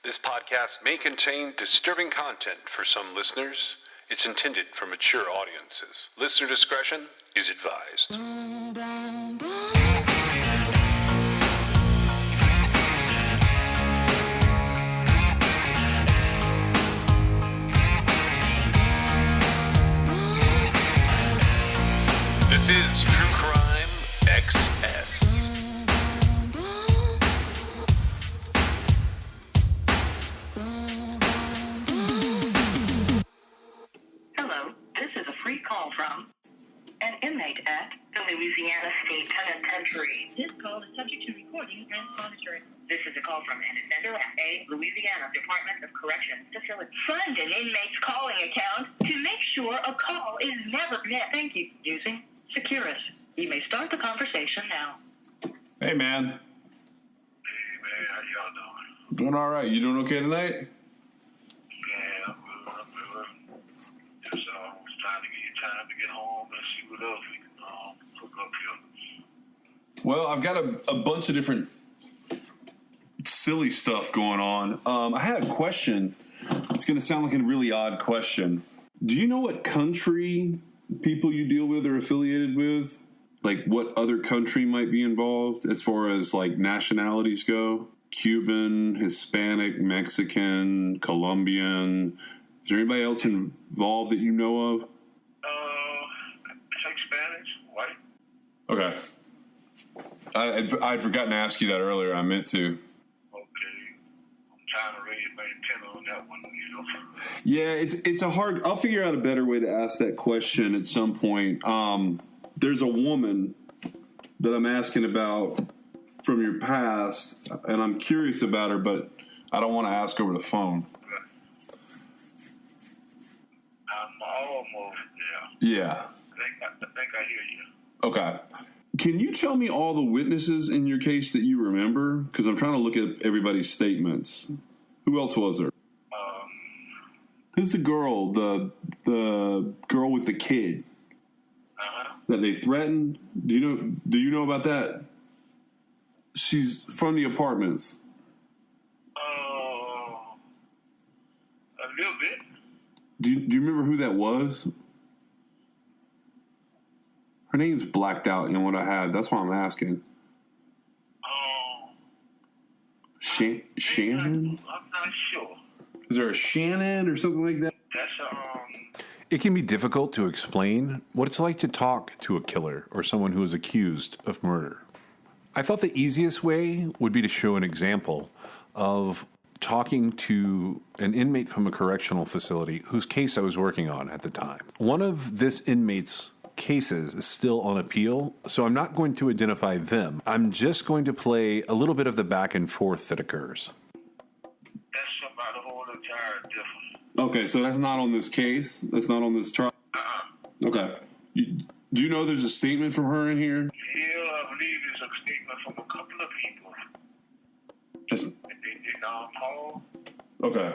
This podcast may contain disturbing content for some listeners. It's intended for mature audiences. Listener discretion is advised. This is True Crime XS. Hello, this is a free call from an inmate at the Louisiana State Penitentiary. This call is subject to recording and monitoring. This is a call from an offender at a Louisiana Department of Corrections facility. Fund an inmate's calling account to make sure a call is never missed. Thank you. Using Securus. You may start the conversation now. Hey, man. Hey, man, how y'all doing? Doing all right. You doing okay tonight? Yeah, I'm good. Just was trying to get you time to get home and see what else we can hook up here. Well, I've got a bunch of different silly stuff going on. I had a question. It's going to sound like a really odd question. Do you know what country people you deal with are affiliated with? Like what other country might be involved as far as like nationalities go? Cuban, Hispanic, Mexican, Colombian. Is there anybody else involved that you know of? Take Spanish, white. Okay. I'd forgotten to ask you that earlier. I meant to. Okay. I'm trying to raise my antenna on that one, you know. Yeah, it's a hard. I'll figure out a better way to ask that question at some point. There's a woman that I'm asking about from your past, and I'm curious about her, but I don't want to ask over the phone. I'm almost there. Yeah. I think I hear you. Okay. Can you tell me all the witnesses in your case that you remember? Because I'm trying to look at everybody's statements. Who else was there? Who's the girl? The girl with the kid that they threatened? Do you know about that? She's from the apartments. A little bit. Do you remember who that was? Her name's blacked out in what I have. That's why I'm asking. Shannon? I'm not sure. Is there a Shannon or something like that? That's It can be difficult to explain what it's like to talk to a killer or someone who is accused of murder. I thought the easiest way would be to show an example of talking to an inmate from a correctional facility whose case I was working on at the time. One of this inmate's cases is still on appeal, so I'm not going to identify them. I'm just going to play a little bit of the back and forth that occurs. That's about a whole entire different. Okay, so that's not on this case? That's not on this trial? Okay. Do you know there's a statement from her in here? Yeah, I believe there's a statement from a couple of people. Yes. They Paul. Okay.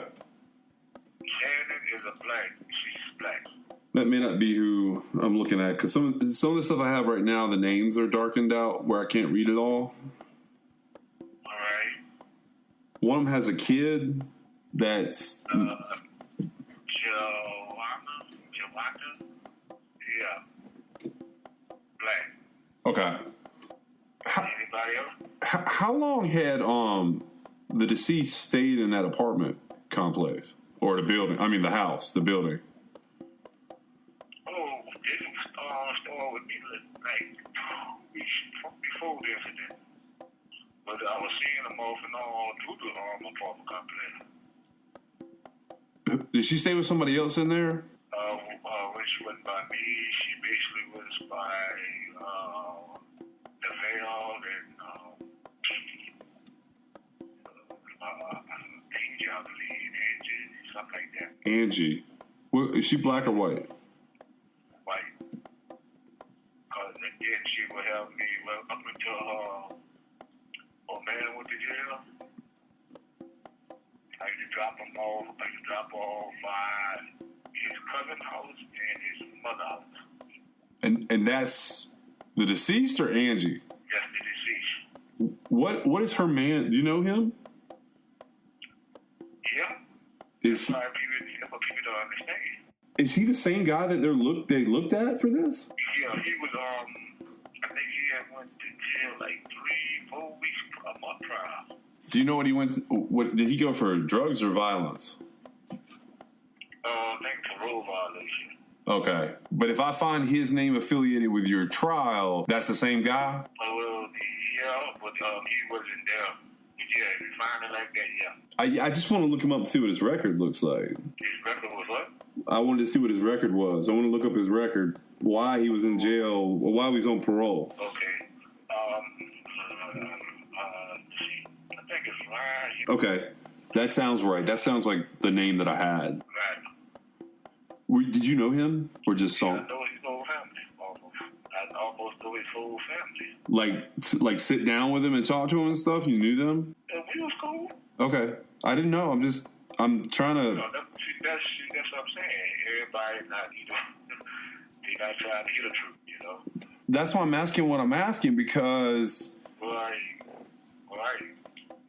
Shannon is a black. She's black. That may not be who I'm looking at, because some of the stuff I have right now, the names are darkened out where I can't read it all. All right. One of them has a kid that's... Joanna? Yeah. Black. Okay. Anybody else? How long had the deceased stayed in that apartment complex? Or the building? I mean the house, the building. Oh, this store with me like 2 weeks before the incident. But I was seeing them off and on through the apartment complex. Did she stay with somebody else in there? When she wasn't by me, she basically was by the Vale and Angie, I believe. Angie, something like that. Angie. Well, is she black or white? White. Because then she would help me up until old man went to jail. I used to drop him off. I used to drop off by his cousin's house and his mother's house. And that's the deceased or Angie? That's the deceased. What is her man? Do you know him? Is That's what people don't understand. is he the same guy that they looked at for this? Yeah, he was, I think he had went to jail like 3-4 weeks, a month prior. Do you know what he went? What did he go for? Drugs or violence? I think parole violation. Okay, but if I find his name affiliated with your trial, that's the same guy. Well, yeah, but he wasn't there. But yeah, if you find it like that, yeah. I just want to look him up and see what his record looks like. His record was what? I wanted to see what his record was. I want to look up his record, why he was in jail, or why he was on parole. Okay. I think it's Ryan. Okay, that sounds right. That sounds like the name that I had. Right. Did you know him, or just saw I him? know his whole family, almost. I almost know his whole family. Like sit down with him and talk to him and stuff? You knew them? We was cool. Okay. I didn't know. I'm trying to... That's what I'm saying. Everybody not, they not trying to hear the truth, That's why I'm asking what I'm asking, because Right.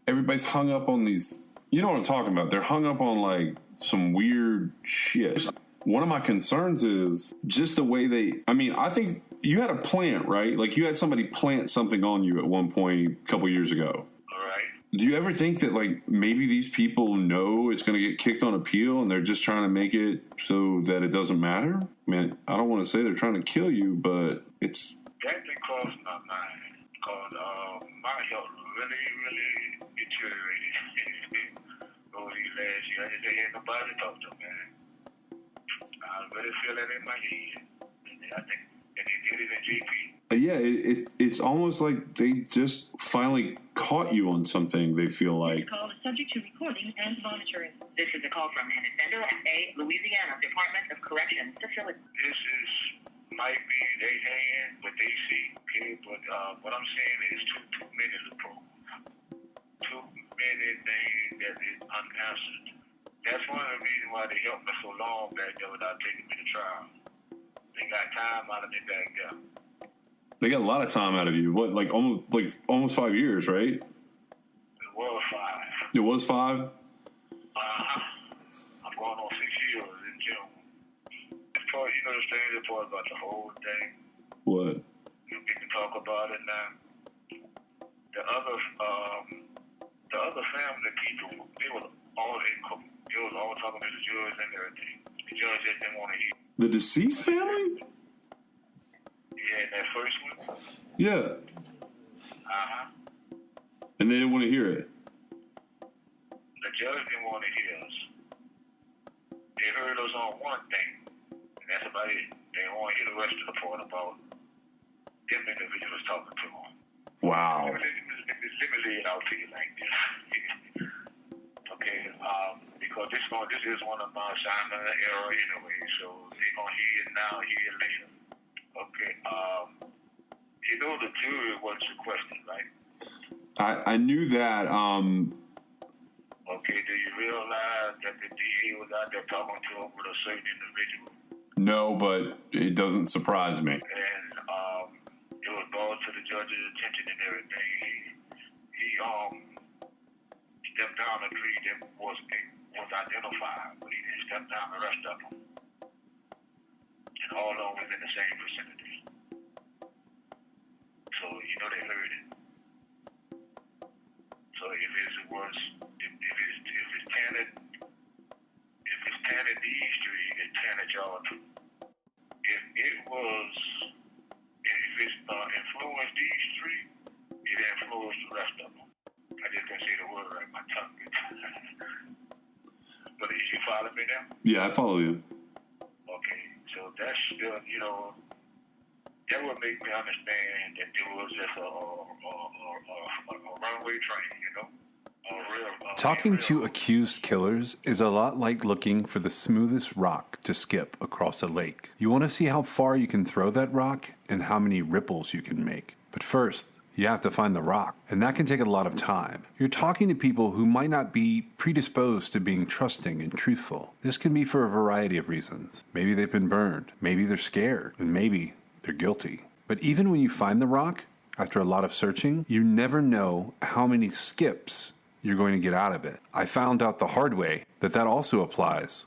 everybody's hung up on these... You know what I'm talking about. They're hung up on, like, some weird shit. One of my concerns is just the way they... I mean, I think you had a plant, right? Like, you had somebody plant something on you at one point a couple years ago. All right. Do you ever think that, like, maybe these people know it's going to get kicked on appeal and they're just trying to make it so that it doesn't matter? I mean, I don't want to say they're trying to kill you, but it's... That been crossed my mind because my health really deteriorated over these last years. I just ain't had nobody to talk to, man. I really feel that in my head. I think that they did it in GP. Yeah, it's almost like they just finally caught you on something, they feel like. This call is subject to recording and monitoring. This is a call from an offender at a Louisiana Department of Corrections facility. This might be their hand, what they see, okay? But what I'm saying is too many to prove. Too many things that is unanswered. That's one of the reasons why they helped me so long back there without taking me to trial. They got time out of me back there. They got a lot of time out of you. What, like almost 5 years, right? It was 5. It was 5? I'm going on 6 years in June. As far as the stranger part about the whole thing, What? we can talk about it now. The other family people, they was all talking to the judge and everything. The judge just didn't want to hear. The deceased family? Yeah, that first one. Yeah. And they didn't want to hear it. The judge didn't want to hear us. They heard us on one thing, and that's about it. They didn't want to hear the rest of the part about them individuals talking to them. Wow. Let me lay it out to you like this. Okay, because this is one of my assignment error anyway, so they're gonna hear it now, hear it later. Okay, the jury was requested, right? I knew that. Okay, do you realize that the DA was out there talking to him with a certain individual? No, but it doesn't surprise me. And it was brought to the judge's attention and everything. He stepped down the tree that was identified, but he didn't step down the rest of them. And all of them was in the same vicinity. So they heard it. So if it's Tanner D Street, it's Tanner Georgia. If it's influenced D Street, it influenced the rest of them. I just can't say the word right, my tongue gets. But you follow me now? Yeah, I follow you. Okay, so that's still, that would make me understand that there was just a runaway train, Talking to accused killers is a lot like looking for the smoothest rock to skip across a lake. You want to see how far you can throw that rock and how many ripples you can make. But first, you have to find the rock, and that can take a lot of time. You're talking to people who might not be predisposed to being trusting and truthful. This can be for a variety of reasons. Maybe they've been burned, maybe they're scared, and maybe they're guilty. But even when you find the rock, after a lot of searching, you never know how many skips you're going to get out of it. I found out the hard way that also applies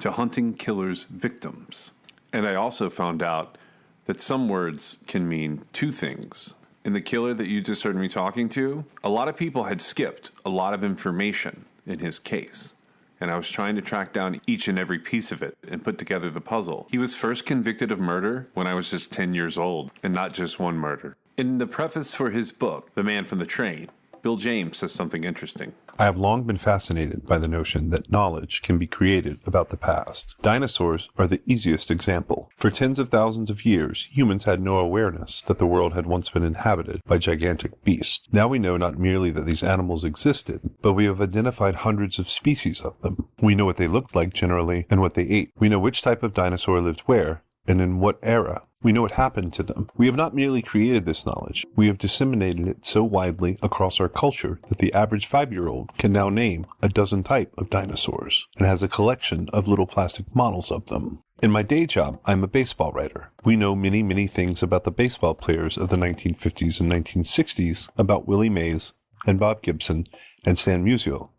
to hunting killers' victims. And I also found out that some words can mean two things. In the killer that you just heard me talking to, a lot of people had skipped a lot of information in his case. And I was trying to track down each and every piece of it and put together the puzzle. He was first convicted of murder when I was just 10 years old, and not just one murder. In the preface for his book, The Man from the Train, Bill James says something interesting. I have long been fascinated by the notion that knowledge can be created about the past. Dinosaurs are the easiest example. For tens of thousands of years, humans had no awareness that the world had once been inhabited by gigantic beasts. Now we know not merely that these animals existed, but we have identified hundreds of species of them. We know what they looked like generally and what they ate. We know which type of dinosaur lived where and in what era. We know what happened to them. We have not merely created this knowledge, we have disseminated it so widely across our culture that the average 5-year-old can now name a dozen type of dinosaurs and has a collection of little plastic models of them. In my day job, I'm a baseball writer. We know many, many things about the baseball players of the 1950s and 1960s, about Willie Mays and Bob Gibson and Stan Musial,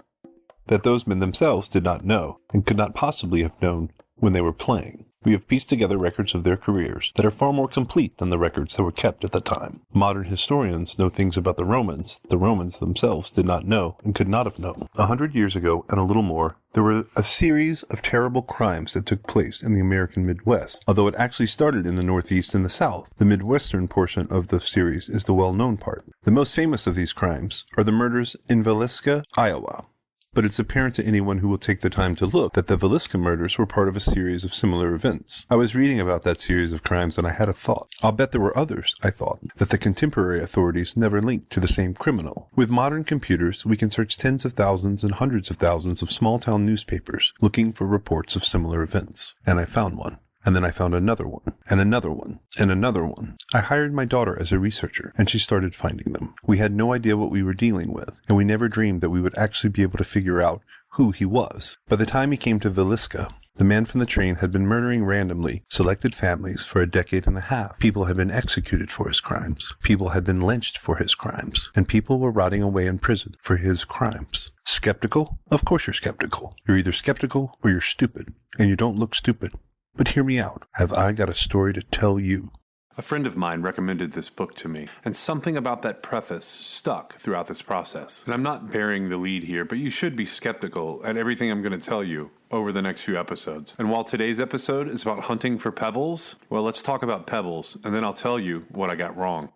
that those men themselves did not know and could not possibly have known when they were playing. We have pieced together records of their careers that are far more complete than the records that were kept at the time. Modern historians know things about the Romans themselves did not know and could not have known. 100 years ago and a little more, there were a series of terrible crimes that took place in the American Midwest. Although it actually started in the Northeast and the South, the Midwestern portion of the series is the well-known part. The most famous of these crimes are the murders in Villisca, Iowa. But it's apparent to anyone who will take the time to look that the Villisca murders were part of a series of similar events. I was reading about that series of crimes and I had a thought. I'll bet there were others, I thought, that the contemporary authorities never linked to the same criminal. With modern computers, we can search tens of thousands and hundreds of thousands of small-town newspapers looking for reports of similar events. And I found one. And then I found another one, and another one, and another one. I hired my daughter as a researcher, and she started finding them. We had no idea what we were dealing with, and we never dreamed that we would actually be able to figure out who he was. By the time he came to Villisca, the man from the train had been murdering randomly selected families for a decade and a half. People had been executed for his crimes. People had been lynched for his crimes. And people were rotting away in prison for his crimes. Skeptical? Of course you're skeptical. You're either skeptical or you're stupid, and you don't look stupid. But hear me out. Have I got a story to tell you? A friend of mine recommended this book to me, and something about that preface stuck throughout this process. And I'm not bearing the lead here, but you should be skeptical at everything I'm going to tell you over the next few episodes. And while today's episode is about hunting for pebbles, well, let's talk about pebbles, and then I'll tell you what I got wrong.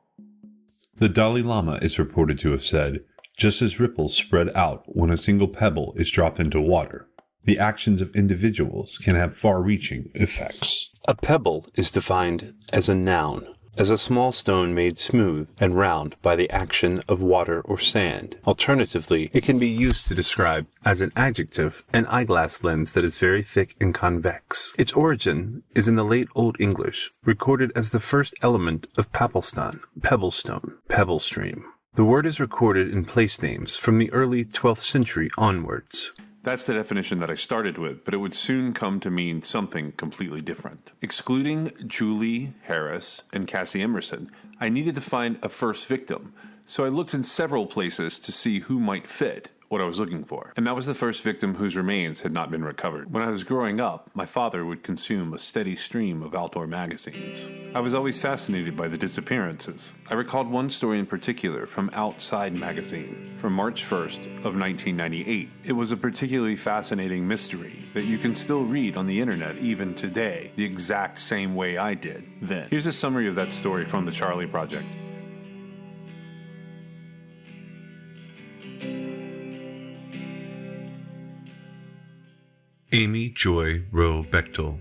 The Dalai Lama is reported to have said, just as ripples spread out when a single pebble is dropped into water, the actions of individuals can have far-reaching effects. A pebble is defined as a noun, as a small stone made smooth and round by the action of water or sand. Alternatively, it can be used to describe, as an adjective, an eyeglass lens that is very thick and convex. Its origin is in the late Old English, recorded as the first element of Papelstone, Pebblestone, Pebble Stream. The word is recorded in place names from the early 12th century onwards. That's the definition that I started with, but it would soon come to mean something completely different. Excluding Julie Harris and Cassie Emerson, I needed to find a first victim, so I looked in several places to see who might fit what I was looking for. And that was the first victim whose remains had not been recovered. When I was growing up, my father would consume a steady stream of outdoor magazines. I was always fascinated by the disappearances. I recalled one story in particular from Outside magazine from March 1st of 1998. It was a particularly fascinating mystery that you can still read on the internet even today, the exact same way I did then. Here's a summary of that story from the Charlie Project. Amy Joy Rowe Bechtel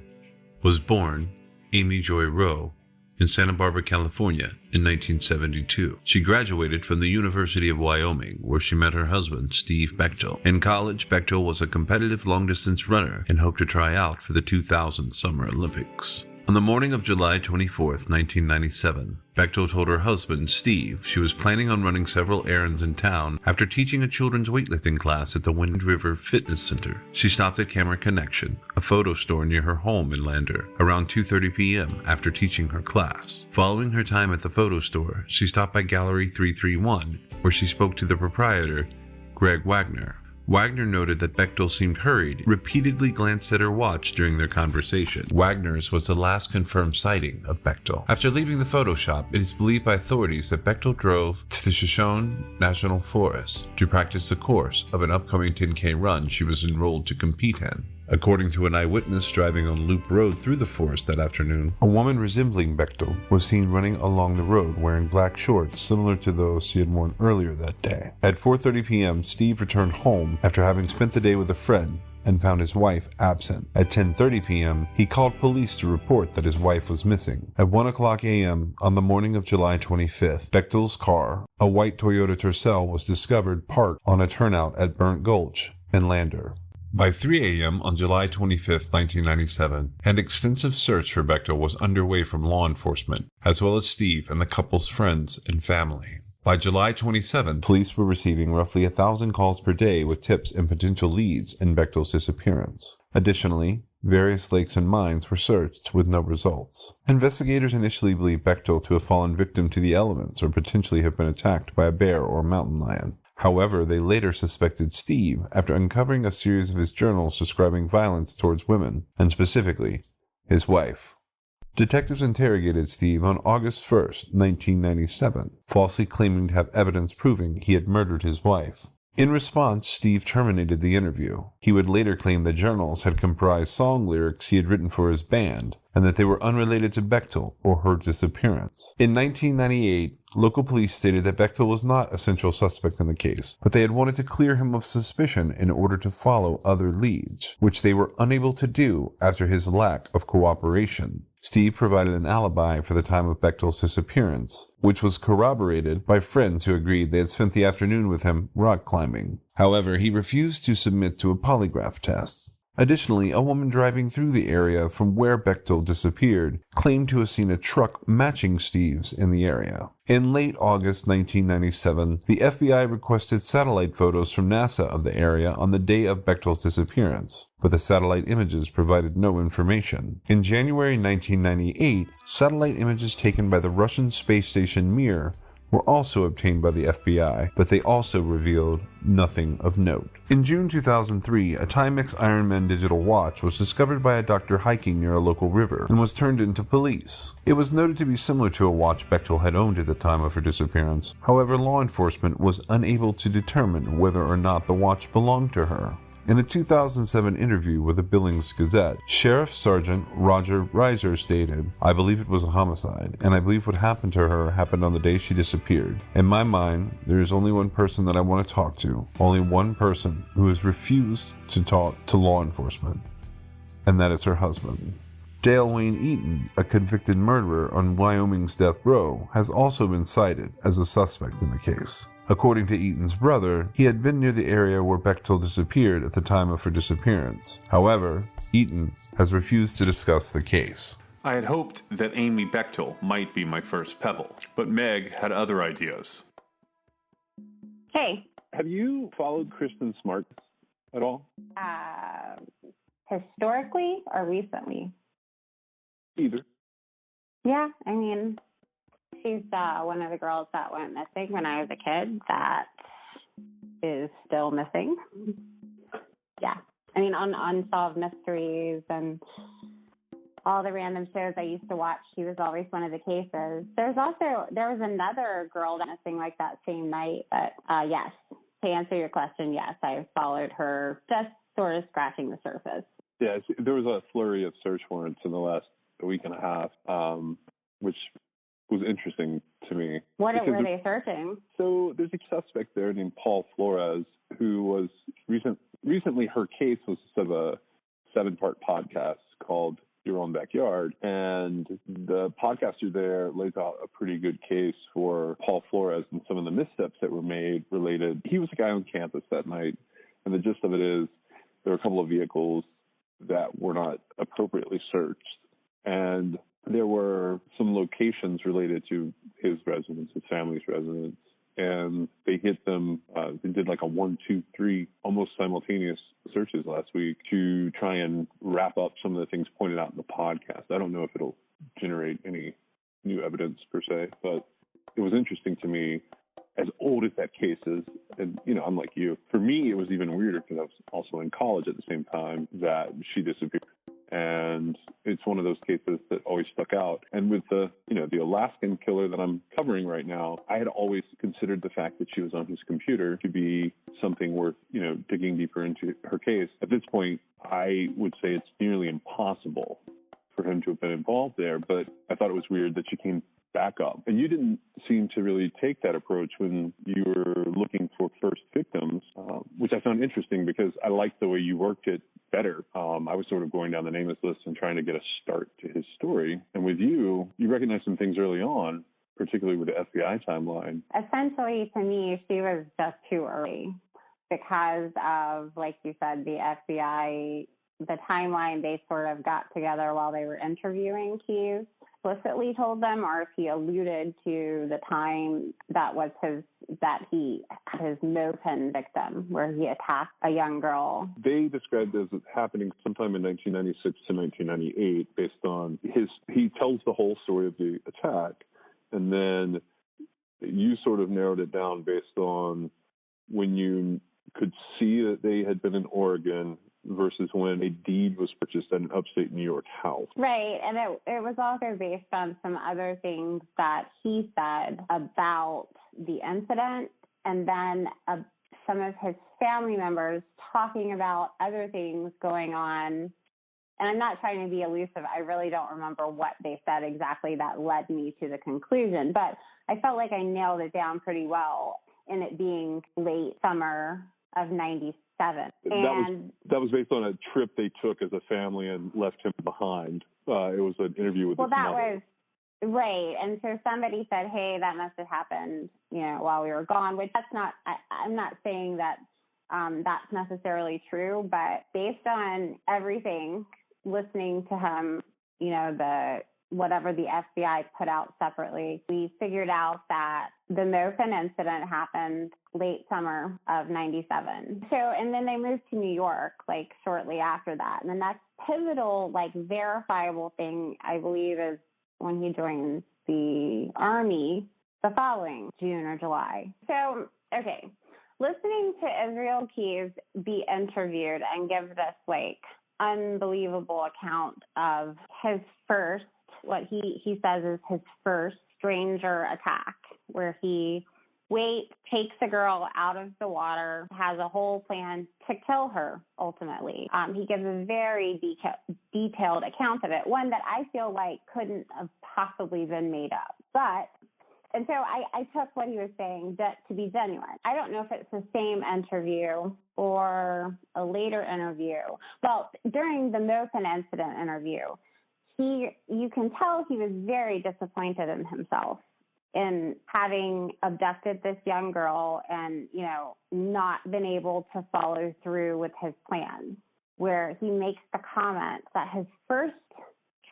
was born Amy Joy Rowe in Santa Barbara, California in 1972. She graduated from the University of Wyoming, where she met her husband, Steve Bechtel. In college, Bechtel was a competitive long-distance runner and hoped to try out for the 2000 Summer Olympics. On the morning of July 24, 1997, Bechtel told her husband, Steve, she was planning on running several errands in town after teaching a children's weightlifting class at the Wind River Fitness Center. She stopped at Camera Connection, a photo store near her home in Lander, around 2:30 p.m. after teaching her class. Following her time at the photo store, she stopped by Gallery 331, where she spoke to the proprietor, Greg Wagner. Wagner noted that Bechtel seemed hurried, repeatedly glanced at her watch during their conversation. Wagner's was the last confirmed sighting of Bechtel. After leaving the photo shop, it is believed by authorities that Bechtel drove to the Shoshone National Forest to practice the course of an upcoming 10K run she was enrolled to compete in. According to an eyewitness driving on Loop Road through the forest that afternoon, a woman resembling Bechtel was seen running along the road wearing black shorts similar to those she had worn earlier that day. At 4:30 p.m., Steve returned home after having spent the day with a friend and found his wife absent. At 10:30 p.m., he called police to report that his wife was missing. At 1 o'clock a.m. on the morning of July 25th, Bechtel's car, a white Toyota Tercel, was discovered parked on a turnout at Burnt Gulch in Lander. By 3 a.m. on July 25, 1997, an extensive search for Bechtel was underway from law enforcement, as well as Steve and the couple's friends and family. By July 27th, police were receiving roughly 1,000 calls per day with tips and potential leads in Bechtel's disappearance. Additionally, various lakes and mines were searched with no results. Investigators initially believed Bechtel to have fallen victim to the elements or potentially have been attacked by a bear or mountain lion. However, they later suspected Steve after uncovering a series of his journals describing violence towards women, and specifically, his wife. Detectives interrogated Steve on August 1, 1997, falsely claiming to have evidence proving he had murdered his wife. In response, Steve terminated the interview. He would later claim the journals had comprised song lyrics he had written for his band, and that they were unrelated to Bechtel or her disappearance. In 1998, local police stated that Bechtel was not a central suspect in the case, but they had wanted to clear him of suspicion in order to follow other leads, which they were unable to do after his lack of cooperation. Steve provided an alibi for the time of Bechtel's disappearance, which was corroborated by friends who agreed they had spent the afternoon with him rock climbing. However, he refused to submit to a polygraph test. Additionally, a woman driving through the area from where Bechtel disappeared claimed to have seen a truck matching Steve's in the area. In late August 1997, the FBI requested satellite photos from NASA of the area on the day of Bechtel's disappearance, but the satellite images provided no information. In January 1998, satellite images taken by the Russian space station Mir were also obtained by the FBI, but they also revealed nothing of note. In June 2003, a Timex Ironman digital watch was discovered by a doctor hiking near a local river and was turned into police. It was noted to be similar to a watch Bechtel had owned at the time of her disappearance. However, law enforcement was unable to determine whether or not the watch belonged to her. In a 2007 interview with the Billings Gazette, Sheriff Sergeant Roger Reiser stated, "I believe it was a homicide, and I believe what happened to her happened on the day she disappeared. In my mind, there is only one person that I want to talk to, only one person who has refused to talk to law enforcement, and that is her husband." Dale Wayne Eaton, a convicted murderer on Wyoming's death row, has also been cited as a suspect in the case. According to Eaton's brother, he had been near the area where Bechtel disappeared at the time of her disappearance. However, Eaton has refused to discuss the case. I had hoped that Amy Bechtel might be my first Pebble, but Meg had other ideas. Hey. Have you followed Kristen Smart at all? Historically or recently? Either. Yeah, I mean, she's one of the girls that went missing when I was a kid that is still missing. Yeah. I mean, on Unsolved Mysteries and all the random shows I used to watch, she was always one of the cases. There was another girl missing like that same night, but yes, to answer your question, yes, I followed her, just sort of scratching the surface. Yeah, there was a flurry of search warrants in the last week and a half, which was interesting to me. What were they searching? So there's a suspect there named Paul Flores, who was recently her case was of a 7-part podcast called Your Own Backyard, and the podcaster there lays out a pretty good case for Paul Flores and some of the missteps that were made related. He was a guy on campus that night, and the gist of it is there were a couple of vehicles that were not appropriately searched, and there were some locations related to his residence, his family's residence, and they hit them. They did like a 1, 2, 3 almost simultaneous searches last week to try and wrap up some of the things pointed out in the podcast. I don't know if it'll generate any new evidence per se, but it was interesting to me as old as that case is, and, I'm like you, for me, it was even weirder because I was also in college at the same time that she disappeared. And it's one of those cases that always stuck out. And with the Alaskan killer that I'm covering right now, I had always considered the fact that she was on his computer to be something worth, digging deeper into her case. At this point, I would say it's nearly impossible for him to have been involved there. But I thought it was weird that she came back up. And you didn't seem to really take that approach when you were looking for first victims, which I found interesting because I liked the way you worked it better. I was sort of going down the nameless list and trying to get a start to his story. And with you recognized some things early on, particularly with the FBI timeline. Essentially, to me, she was just too early because of, like you said, the FBI, the timeline they sort of got together while they were interviewing Keyes. Explicitly told them, or if he alluded to the time that was his Mopin victim, where he attacked a young girl. They described it as happening sometime in 1996 to 1998, based on he tells the whole story of the attack, and then you sort of narrowed it down based on when you could see that they had been in Oregon versus when a deed was purchased at an upstate New York house. Right, and it was also based on some other things that he said about the incident, and then some of his family members talking about other things going on. And I'm not trying to be elusive. I really don't remember what they said exactly that led me to the conclusion, but I felt like I nailed it down pretty well in it being late summer of 97. That was based on a trip they took as a family and left him behind. It was an interview with his mother. Was right. And so somebody said, hey, that must have happened, while we were gone, which I'm not saying that that's necessarily true, but based on everything, listening to him, whatever the FBI put out separately, we figured out that the Mopin incident happened late summer of 97. So, and then they moved to New York, shortly after that. And then that's pivotal, verifiable thing, I believe, is when he joins the Army the following June or July. So, okay, listening to Israel Keyes be interviewed and give this, unbelievable account of his first, what he says is his first stranger attack, where he takes a girl out of the water, has a whole plan to kill her, ultimately. He gives a very detailed account of it, one that I feel like couldn't have possibly been made up. And so I took what he was saying to be genuine. I don't know if it's the same interview or a later interview. Well, during the Mopin incident interview, you can tell he was very disappointed in himself in having abducted this young girl and, not been able to follow through with his plan, where he makes the comment that his first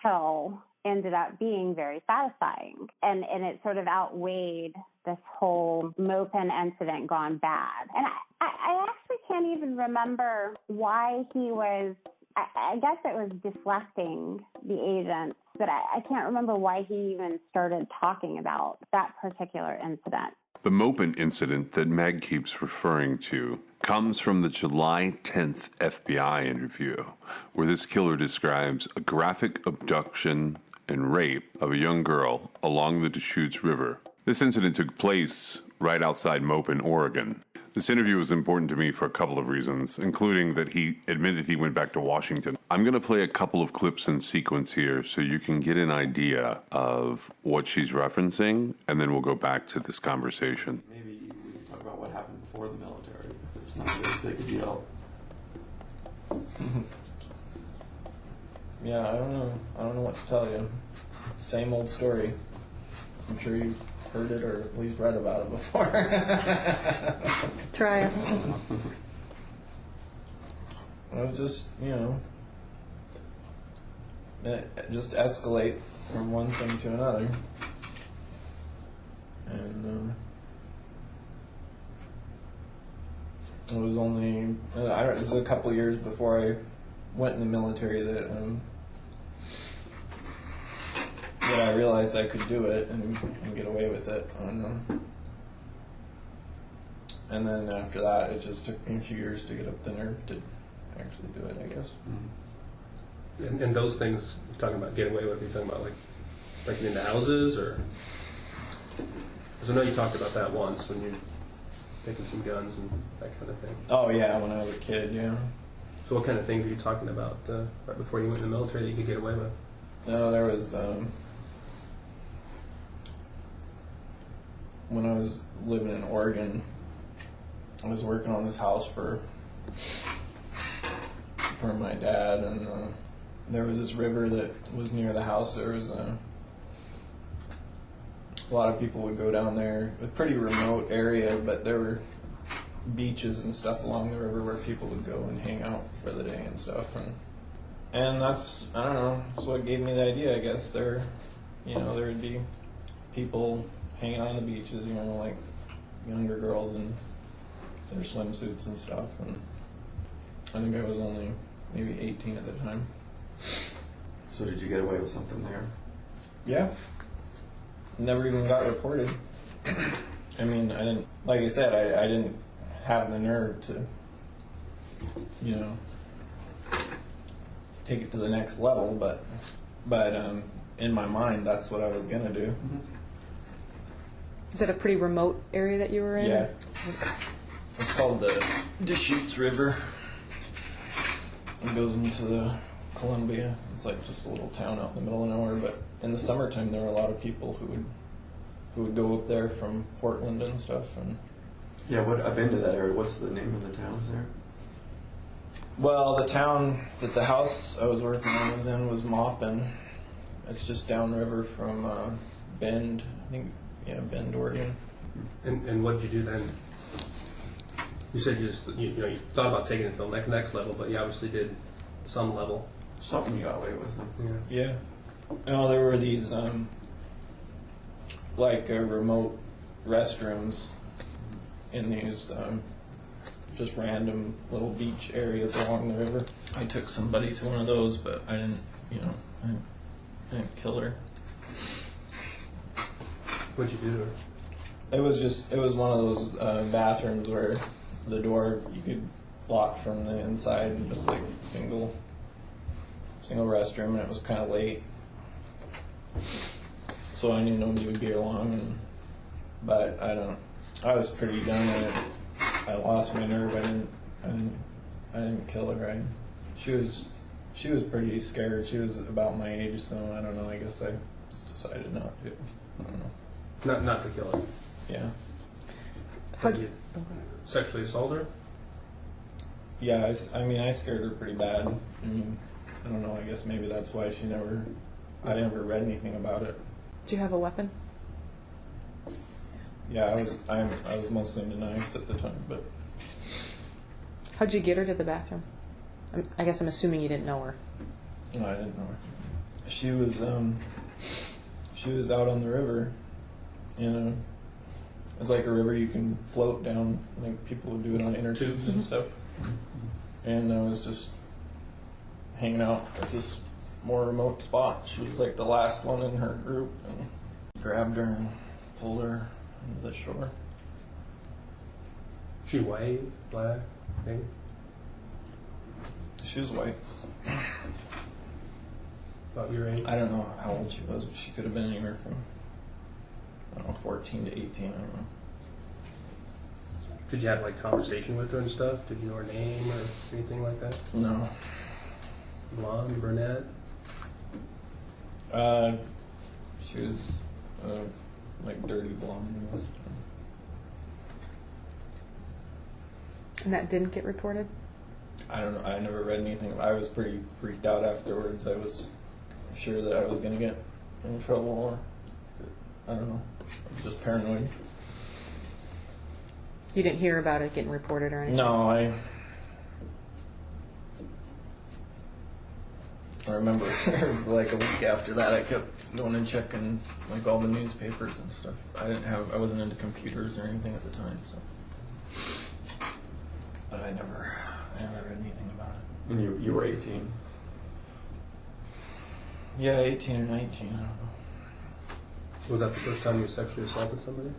kill ended up being very satisfying. And it sort of outweighed this whole Mopin incident gone bad. And I actually can't even remember why he was, I guess it was deflecting the agents, but I can't remember why he even started talking about that particular incident. The Mopin incident that Meg keeps referring to comes from the July 10th FBI interview, where this killer describes a graphic abduction and rape of a young girl along the Deschutes River. This incident took place right outside Mopin, Oregon. This interview was important to me for a couple of reasons, including that he admitted he went back to Washington. I'm going to play a couple of clips in sequence here so you can get an idea of what she's referencing, and then we'll go back to this conversation. Maybe we can talk about what happened before the military. It's not really a big deal. Yeah, I don't know what to tell you. Same old story. I'm sure you've heard it or at least read about it before. Try us. Well, just, just escalate from one thing to another. And it was only, it was a couple years before I went in the military that I realized I could do it and get away with it. And then after that, it just took me a few years to get up the nerve to actually do it, I guess. And those things you're talking about getting away with, you're talking about like breaking into houses, or? Because I know you talked about that once when you're taking some guns and that kind of thing. Oh yeah, when I was a kid, yeah. So what kind of things were you talking about right before you went in the military that you could get away with? No, there was when I was living in Oregon, I was working on this house for my dad, and there was this river that was near the house. There was a lot of people would go down there. A pretty remote area, but there were beaches and stuff along the river where people would go and hang out for the day and stuff. And that's, I don't know, that's what gave me the idea, I guess. There would be people hanging on the beaches, like younger girls in their swimsuits and stuff. And I think I was only maybe 18 at the time. So did you get away with something there? Yeah. Never even got reported. I mean, I didn't, like I said, I didn't have the nerve to, take it to the next level, but in my mind, that's what I was going to do. Is that a pretty remote area that you were in? Yeah. It's called the Deschutes River. It goes into the Columbia. It's like just a little town out in the middle of nowhere, but in the summertime there were a lot of people who would go up there from Portland and stuff. And yeah, I've been to that area. What's the name of the towns there? well, the town that the house I was working on was in was Maupin. It's just downriver from Bend, I think. Yeah, Bend, Oregon. And what did you do then? You said you thought about taking it to the next level, but you obviously did some level. Something you got away with, huh? Yeah. There were these remote restrooms in these just random little beach areas along the river. I took somebody to one of those, but I didn't, I didn't kill her. What'd you do to her? It was one of those bathrooms where the door you could lock from the inside, and just like single restroom, and it was kind of late, so I knew nobody would be along. But I was pretty done, and I lost my nerve. I didn't kill her. She was pretty scared. She was about my age, so I don't know. I guess I just decided not to. I don't know. Not to kill her. Yeah. How'd you sexually assault her? Yeah, I scared her pretty bad. I don't know, I guess maybe that's why I never read anything about it. Do you have a weapon? Yeah, I was mostly into knives at the time, but... How'd you get her to the bathroom? I guess I'm assuming you didn't know her. No, I didn't know her. She was out on the river, it's like a river you can float down, like people would do it on inner tubes and stuff. And I was just hanging out at this more remote spot. She was like the last one in her group, and grabbed her and pulled her into the shore. She white, black, maybe? She was white. About your age? I don't know how old she was, but she could have been anywhere from, 14 to 18, I don't know. Did you have like conversation with her and stuff? Did you know her name or anything like that? No. Blonde, brunette? She was like dirty blonde. And that didn't get reported? I don't know. I never read anything. I was pretty freaked out afterwards. I was sure that I was going to get in trouble, or I don't know. I was just paranoid. You didn't hear about it getting reported or anything? No, I remember like a week after that I kept going and checking like all the newspapers and stuff. I wasn't into computers or anything at the time, so. But I never read anything about it. And you were 18? Yeah, 18 or 19, I don't know. Was that the first time you sexually assaulted somebody?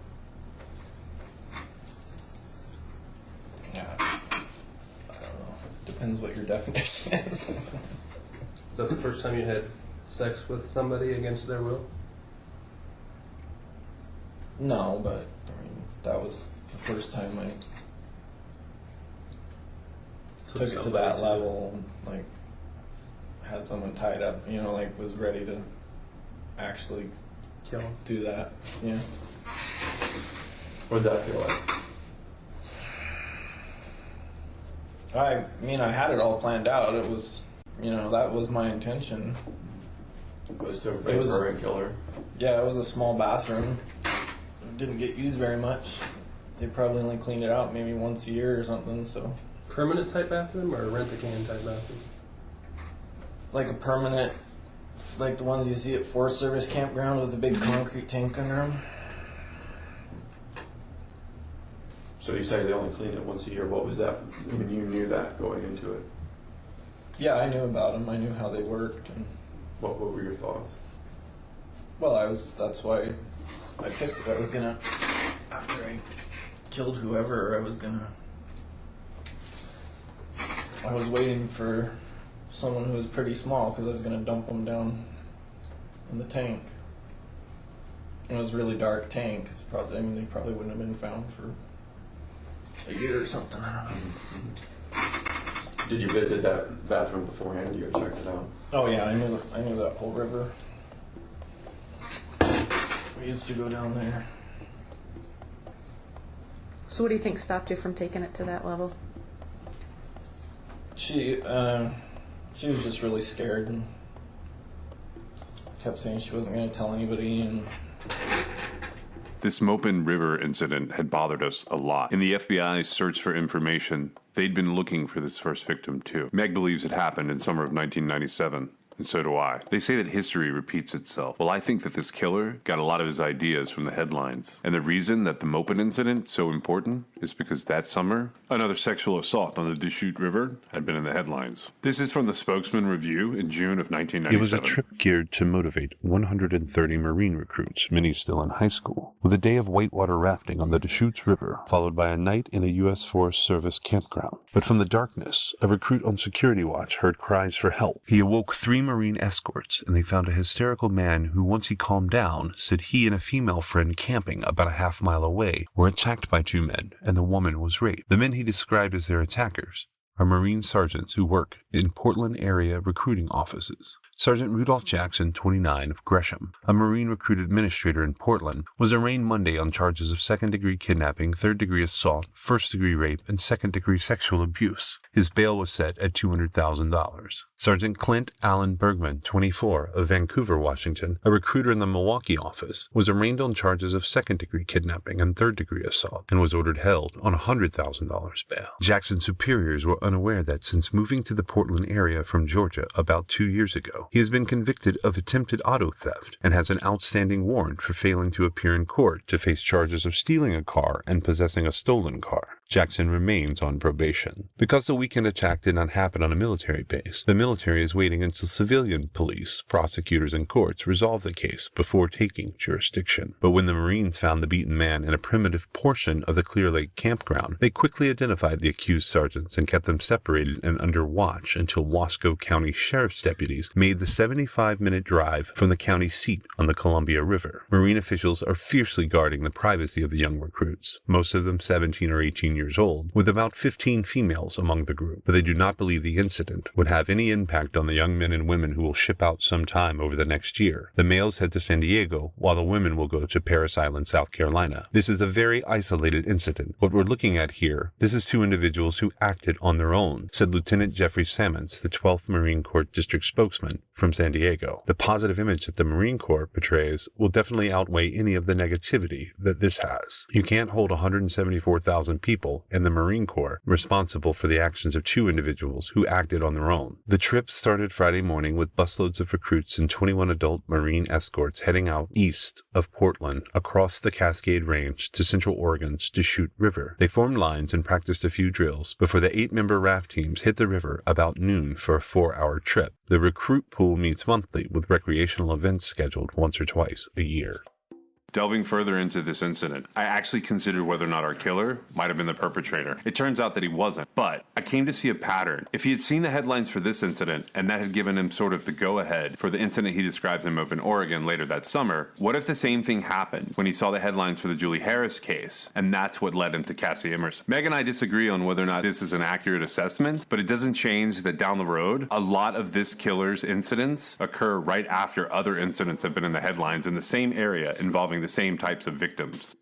depends what your definition is. Is that the first time you had sex with somebody against their will? No, but I mean, that was the first time I took it to that level, and, like, had someone tied up, you know, like, was ready to actually Kill him. do that. Yeah. What did that feel like? I mean, I had it all planned out. It was, you know, that was my intention. Was to It was- rape her and kill her? Yeah, it was a small bathroom. It didn't get used very much. They probably only cleaned it out maybe once a year or something, so. Permanent type bathroom or rent-a-can type bathroom? Like a permanent, like the ones you see at Forest Service campground with a big concrete tank under them. So you say they only clean it once a year. What was that? I mean, you knew that going into it. Yeah, I knew about them. I knew how they worked, and What were your thoughts? well, that's why I picked it. I was gonna, after I killed whoever, I was waiting for someone who was pretty small because I was gonna dump them down in the tank. It was a really dark tank. It's probably, I mean, they probably wouldn't have been found for a year or something. I don't know. Did you visit that bathroom beforehand? You checked it out? Oh yeah, I knew that whole river. We used to go down there. So what do you think stopped you from taking it to that level? She was just really scared and kept saying she wasn't going to tell anybody. And This Mopin River incident had bothered us a lot. In the FBI's search for information, they'd been looking for this first victim too. Meg believes it happened in summer of 1997. And so do I. They say that history repeats itself. Well, I think that this killer got a lot of his ideas from the headlines. And the reason that the Mopin incident is so important is because that summer, another sexual assault on the Deschutes River had been in the headlines. This is from the Spokesman Review in June of 1997. It was a trip geared to motivate 130 Marine recruits, many still in high school, with a day of whitewater rafting on the Deschutes River, followed by a night in a U.S. Forest Service campground. But from the darkness, a recruit on security watch heard cries for help. He awoke 3 Marine escorts, and they found a hysterical man who, once he calmed down, said he and a female friend camping about a half-mile away were attacked by 2 men, and the woman was raped. The men he described as their attackers are Marine sergeants who work in Portland area recruiting offices. Sergeant Rudolph Jackson, 29, of Gresham, a Marine recruit administrator in Portland, was arraigned Monday on charges of second-degree kidnapping, third-degree assault, first-degree rape, and second-degree sexual abuse. His bail was set at $200,000. Sergeant Clint Allen Bergman, 24, of Vancouver, Washington, a recruiter in the Milwaukee office, was arraigned on charges of second-degree kidnapping and third-degree assault, and was ordered held on $100,000 bail. Jackson's superiors were unaware that since moving to the Portland area from Georgia about 2 years ago, he has been convicted of attempted auto theft and has an outstanding warrant for failing to appear in court to face charges of stealing a car and possessing a stolen car. Jackson remains on probation. Because the weekend attack did not happen on a military base, the military is waiting until civilian police, prosecutors, and courts resolve the case before taking jurisdiction. But when the Marines found the beaten man in a primitive portion of the Clear Lake campground, they quickly identified the accused sergeants and kept them separated and under watch until Wasco County Sheriff's deputies made the 75-minute drive from the county seat on the Columbia River. Marine officials are fiercely guarding the privacy of the young recruits, most of them 17 or 18 years old, with about 15 females among the group. But they do not believe the incident would have any impact on the young men and women who will ship out sometime over the next year. The males head to San Diego, while the women will go to Parris Island, South Carolina. This is a very isolated incident. What we're looking at here, this is 2 individuals who acted on their own, said Lieutenant Jeffrey Sammons, the 12th Marine Corps District spokesman from San Diego. The positive image that the Marine Corps portrays will definitely outweigh any of the negativity that this has. You can't hold 174,000 people in the Marine Corps responsible for the actions of 2 individuals who acted on their own. The trip started Friday morning with busloads of recruits and 21 adult Marine escorts heading out east of Portland across the Cascade Range to Central Oregon's Deschutes River. They formed lines and practiced a few drills before the 8-member raft teams hit the river about noon for a 4-hour trip. The recruit pool meets monthly with recreational events scheduled once or twice a year. Delving further into this incident, I actually considered whether or not our killer might have been the perpetrator. It turns out that he wasn't, but I came to see a pattern. If he had seen the headlines for this incident, and that had given him sort of the go-ahead for the incident he describes in Open Oregon later that summer, what if the same thing happened when he saw the headlines for the Julie Harris case, and that's what led him to Cassie Emerson? Meg and I disagree on whether or not this is an accurate assessment, but it doesn't change that down the road, a lot of this killer's incidents occur right after other incidents have been in the headlines in the same area involving the same types of victims.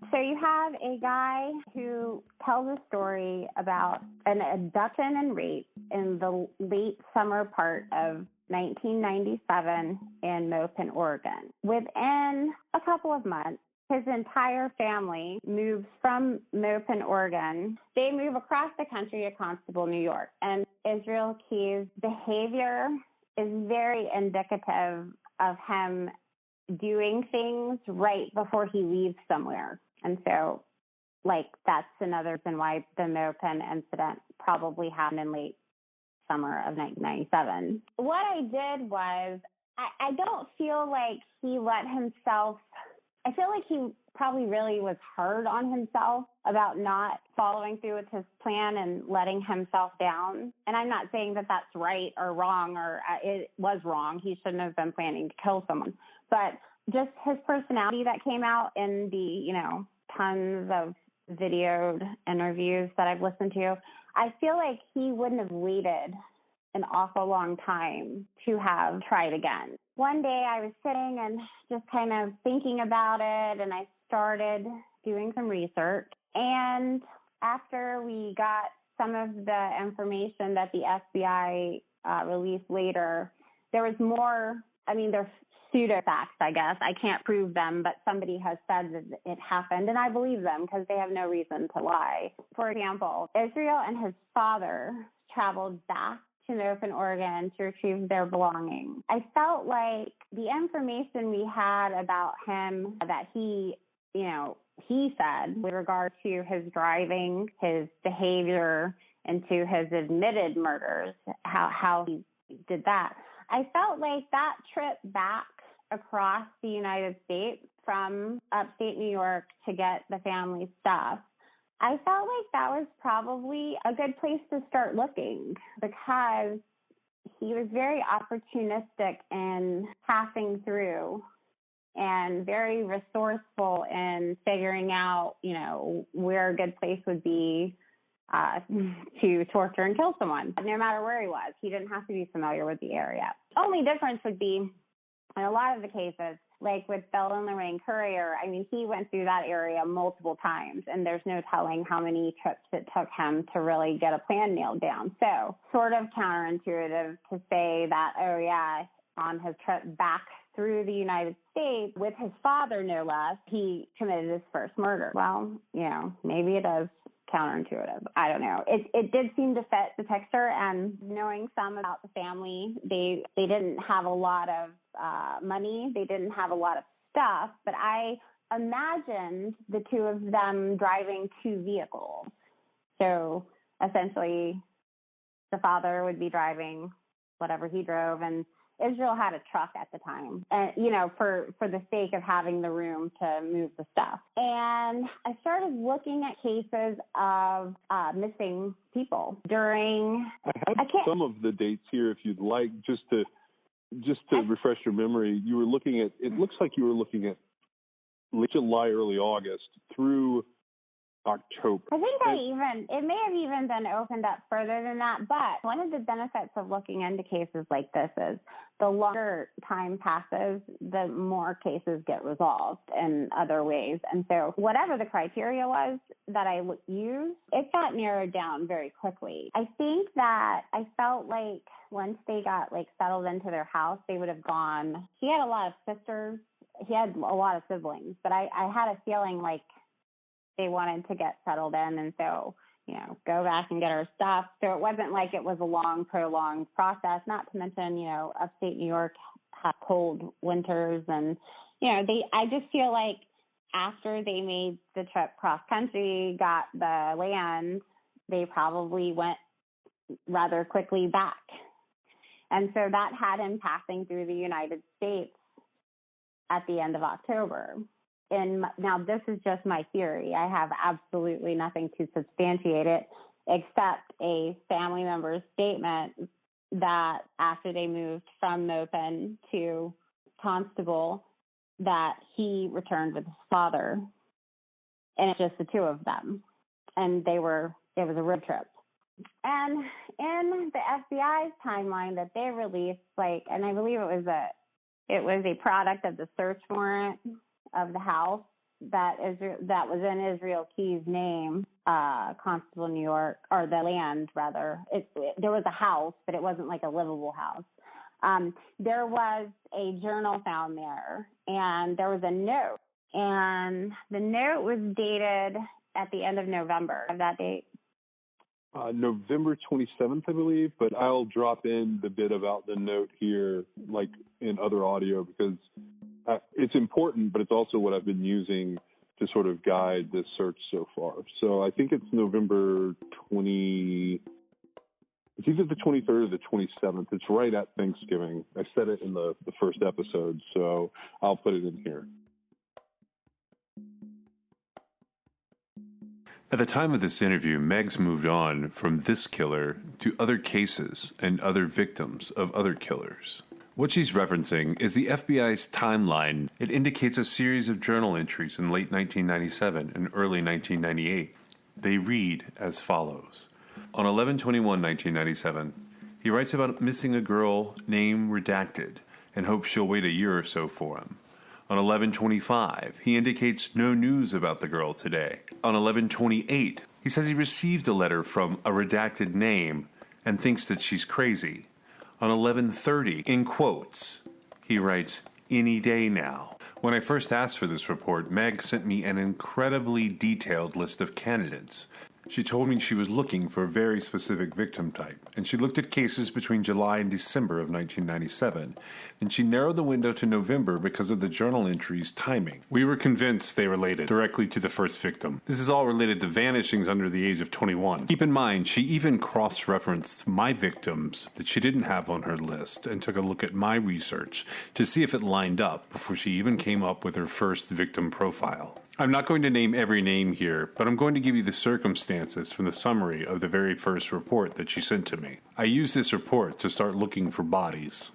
So you have a guy who tells a story about an abduction and rape in the late summer part of 1997 in Mopen, Oregon. Within a couple of months, his entire family moves from Mopen, Oregon. They move across the country to Constable, New York. And Israel Key's behavior is very indicative of him doing things right before he leaves somewhere. And so, that's another reason why the Mopen incident probably happened in late summer of 1997. What I did was, I don't feel like he let himself, I feel like he probably really was hard on himself about not following through with his plan and letting himself down. And I'm not saying that that's right or wrong, or it was wrong. He shouldn't have been planning to kill someone. But just his personality that came out in the, tons of videoed interviews that I've listened to, I feel like he wouldn't have waited an awful long time to have tried again. One day I was sitting and just kind of thinking about it, and I started doing some research. And after we got some of the information that the FBI released later, there was more, they're pseudo facts, I guess. I can't prove them, but somebody has said that it happened, and I believe them because they have no reason to lie. For example, Israel and his father traveled back to Mopen, Oregon to retrieve their belongings. I felt like the information we had about him that he said with regard to his driving, his behavior, and to his admitted murders, how he did that, I felt like that trip back across the United States from upstate New York to get the family stuff, I felt like that was probably a good place to start looking, because he was very opportunistic in passing through and very resourceful in figuring out, where a good place would be to torture and kill someone, no matter where he was. He didn't have to be familiar with the area. Only difference would be, in a lot of the cases, like with Bill and Lorraine Courier, he went through that area multiple times, and there's no telling how many trips it took him to really get a plan nailed down. So sort of counterintuitive to say that, on his trip back through the United States with his father, no less, he committed his first murder. Well, maybe it is counterintuitive. I don't know. It did seem to fit the picture, and knowing some about the family, they didn't have a lot of money. They didn't have a lot of stuff, but I imagined the two of them driving two vehicles. So essentially, the father would be driving whatever he drove, and Israel had a truck at the time, and for the sake of having the room to move the stuff. And I started looking at cases of missing people during. I have some of the dates here, if you'd like, just to refresh your memory. You were looking at. It looks like you were looking at late July, early August through October. I think it may have even been opened up further than that, but one of the benefits of looking into cases like this is the longer time passes, the more cases get resolved in other ways. And so whatever the criteria was that I used, it got narrowed down very quickly. I think that I felt like once they got settled into their house, they would have gone. He had a lot of sisters. He had a lot of siblings, but I had a feeling like they wanted to get settled in, and so, go back and get our stuff. So it wasn't like it was a long, prolonged process, not to mention, upstate New York had cold winters, and, I just feel like after they made the trip cross country, got the land, they probably went rather quickly back. And so that had him passing through the United States at the end of October. And now this is just my theory. I have absolutely nothing to substantiate it except a family member's statement that after they moved from Mopen to Constable, that he returned with his father. And it's just the two of them. And it was a road trip. And in the FBI's timeline that they released, and I believe it was a product of the search warrant of the house that was in Israel Key's name, Constable, New York, or the land rather. There was a house, but it wasn't like a livable house. There was a journal found there, and there was a note, and the note was dated at the end of November of that date. November 27th, I believe, but I'll drop in the bit about the note here, like in other audio, because it's important, but it's also what I've been using to sort of guide this search so far. So I think it's November 20. It's either the 23rd or the 27th. It's right at Thanksgiving. I said it in the first episode, so I'll put it in here. At the time of this interview, Meg's moved on from this killer to other cases and other victims of other killers. What she's referencing is the FBI's timeline. It indicates a series of journal entries in late 1997 and early 1998. They read as follows. On 11/21/1997, he writes about missing a girl, name redacted, and hopes she'll wait a year or so for him. On 11/25, he indicates no news about the girl today. On 11/28, he says he received a letter from a redacted name and thinks that she's crazy. On 11/30, in quotes, he writes, "Any day now." When I first asked for this report, Meg sent me an incredibly detailed list of candidates. She told me she was looking for a very specific victim type, and she looked at cases between July and December of 1997, and she narrowed the window to November because of the journal entries' timing. We were convinced they related directly to the first victim. This is all related to vanishings under the age of 21. Keep in mind, she even cross-referenced my victims that she didn't have on her list and took a look at my research to see if it lined up before she even came up with her first victim profile. I'm not going to name every name here, but I'm going to give you the circumstances from the summary of the very first report that she sent to me. I used this report to start looking for bodies.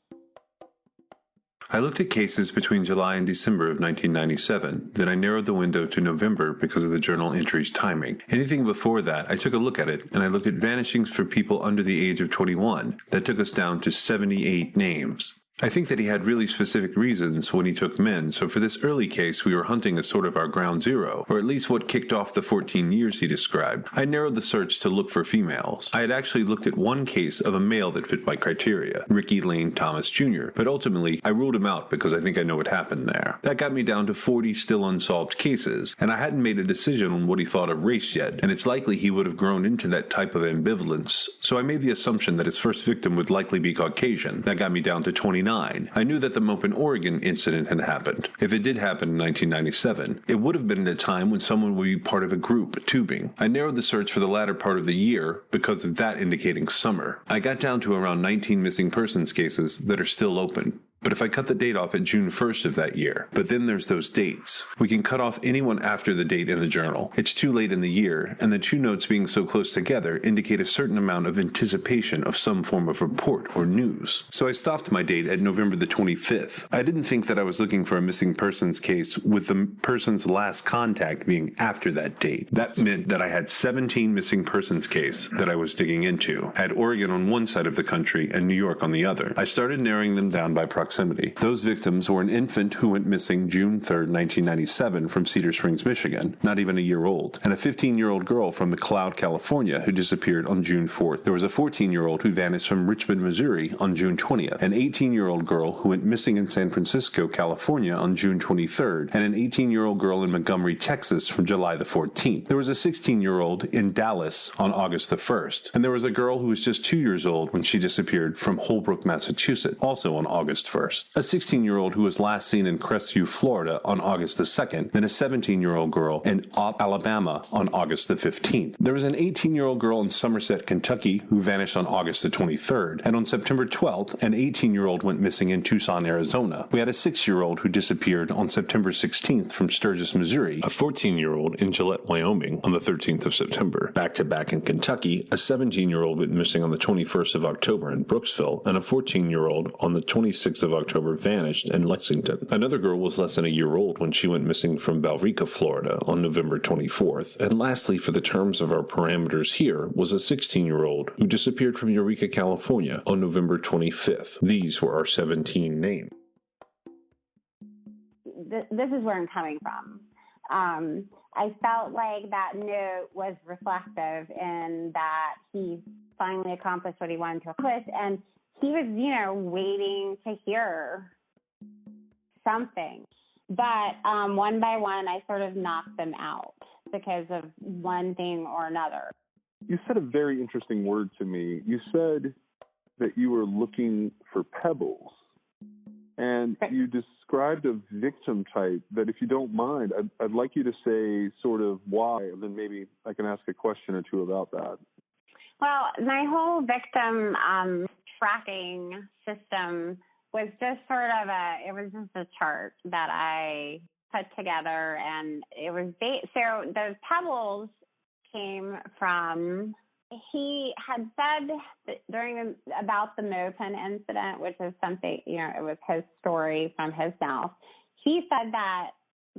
I looked at cases between July and December of 1997, then I narrowed the window to November because of the journal entries' timing. Anything before that, I took a look at it, and I looked at vanishings for people under the age of 21. That took us down to 78 names. I think that he had really specific reasons when he took men, so for this early case we were hunting as sort of our ground zero, or at least what kicked off the 14 years he described. I narrowed the search to look for females. I had actually looked at one case of a male that fit my criteria, Ricky Lane Thomas Jr., but ultimately I ruled him out because I think I know what happened there. That got me down to 40 still unsolved cases, and I hadn't made a decision on what he thought of race yet, and it's likely he would have grown into that type of ambivalence, so I made the assumption that his first victim would likely be Caucasian. That got me down to 29. I knew that the Mopen, Oregon incident had happened. If it did happen in 1997, it would have been at a time when someone would be part of a group tubing. I narrowed the search for the latter part of the year because of that indicating summer. I got down to around 19 missing persons cases that are still open. But if I cut the date off at June 1st of that year, but then there's those dates. We can cut off anyone after the date in the journal. It's too late in the year, and the two notes being so close together indicate a certain amount of anticipation of some form of report or news. So I stopped my date at November the 25th. I didn't think that I was looking for a missing persons case with the person's last contact being after that date. That meant that I had 17 missing persons case that I was digging into. I had Oregon on one side of the country and New York on the other. I started narrowing them down by proximity. Those victims were an infant who went missing June 3rd, 1997 from Cedar Springs, Michigan, not even a year old, and a 15-year-old girl from McLeod, California who disappeared on June 4th. There was a 14-year-old who vanished from Richmond, Missouri on June 20th, an 18-year-old girl who went missing in San Francisco, California on June 23rd, and an 18-year-old girl in Montgomery, Texas from July the 14th. There was a 16-year-old in Dallas on August the 1st, and there was a girl who was just 2 years old when she disappeared from Holbrook, Massachusetts, also on August 1st. 21st, a 16-year-old who was last seen in Crestview, Florida on August the 2nd, then a 17-year-old girl in Alabama on August the 15th. There was an 18-year-old girl in Somerset, Kentucky who vanished on August the 23rd, and on September 12th, an 18-year-old went missing in Tucson, Arizona. We had a 6-year-old who disappeared on September 16th from Sturgis, Missouri, a 14-year-old in Gillette, Wyoming on the 13th of September. Back-to-back in Kentucky, a 17-year-old went missing on the 21st of October in Brooksville, and a 14-year-old on the 26th of October vanished in Lexington. Another girl was less than a year old when she went missing from Billerica, Florida on November 24th. And lastly, for the terms of our parameters here, was a 16-year-old who disappeared from Eureka, California on November 25th. These were our 17 names. This is where I'm coming from. I felt like that note was reflective in that he finally accomplished what he wanted to accomplish, and he was, waiting to hear something. But one by one, I sort of knocked them out because of one thing or another. You said a very interesting word to me. You said that you were looking for pebbles. And you described a victim type that, if you don't mind, I'd like you to say sort of why, and then maybe I can ask a question or two about that. Well, my whole victim tracking system was just sort of a chart that I put together, and it was so the pebbles came from. He had said about the Mopin incident, which is something, it was his story from his mouth. He said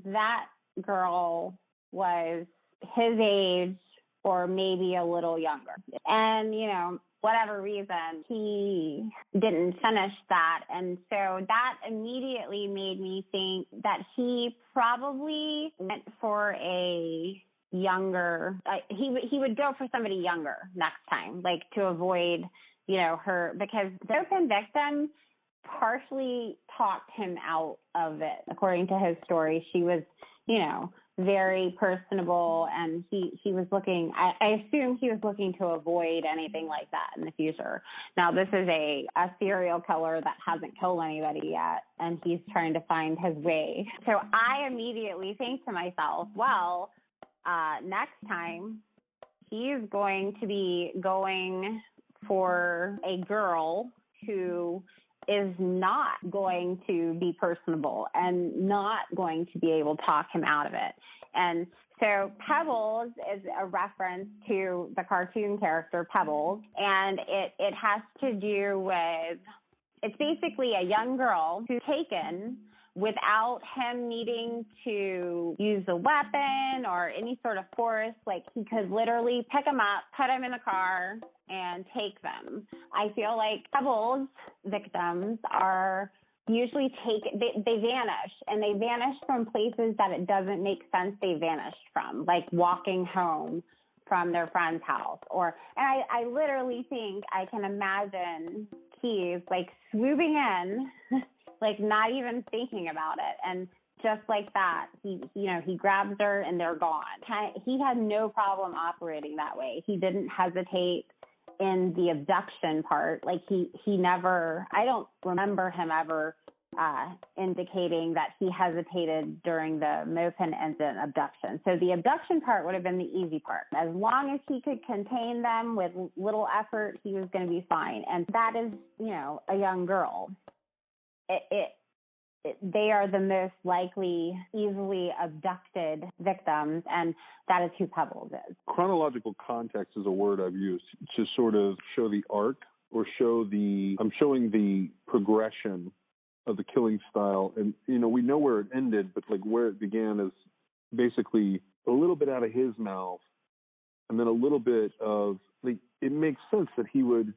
that girl was his age or maybe a little younger. And, whatever reason, he didn't finish that. And so that immediately made me think that he probably went for a younger, he would go for somebody younger next time, like to avoid, her, because the open victim partially talked him out of it. According to his story, she was, very personable, and he was looking, I assume he was looking to avoid anything like that in the future. Now, this is a serial killer that hasn't killed anybody yet, and he's trying to find his way. So I immediately think to myself, well, next time he's going to be going for a girl who is not going to be personable and not going to be able to talk him out of it. And so Pebbles is a reference to the cartoon character Pebbles, and it has to do with, it's basically a young girl who's taken without him needing to use a weapon or any sort of force. Like, he could literally pick them up, put them in the car, and take them. I feel like Pebbles victims are usually they vanish, and they vanish from places that it doesn't make sense they vanished from, like walking home from their friend's house. And I literally think I can imagine Keys like swooping in, like not even thinking about it. And just like that, he grabs her and they're gone. He had no problem operating that way. He didn't hesitate in the abduction part. Like he never, I don't remember him ever indicating that he hesitated during the Mopin incident abduction. So the abduction part would have been the easy part. As long as he could contain them with little effort, he was going to be fine. And that is, a young girl. They are the most likely easily abducted victims, and that is who Pebbles is. Chronological context is a word I've used to sort of show the arc, or I'm showing the progression of the killing style. And, we know where it ended, but like where it began is basically a little bit out of his mouth, and then a little bit of, like, it makes sense that he would,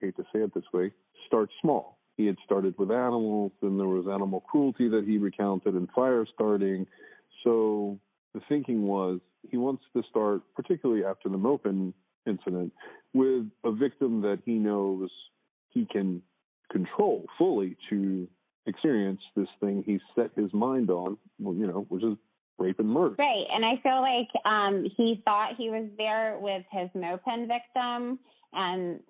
I hate to say it this way, start small. He had started with animals, and there was animal cruelty that he recounted and fire starting. So the thinking was he wants to start, particularly after the Mopin incident, with a victim that he knows he can control fully to experience this thing he set his mind on, which is rape and murder. Right. And I feel like he thought he was there with his Mopin victim, and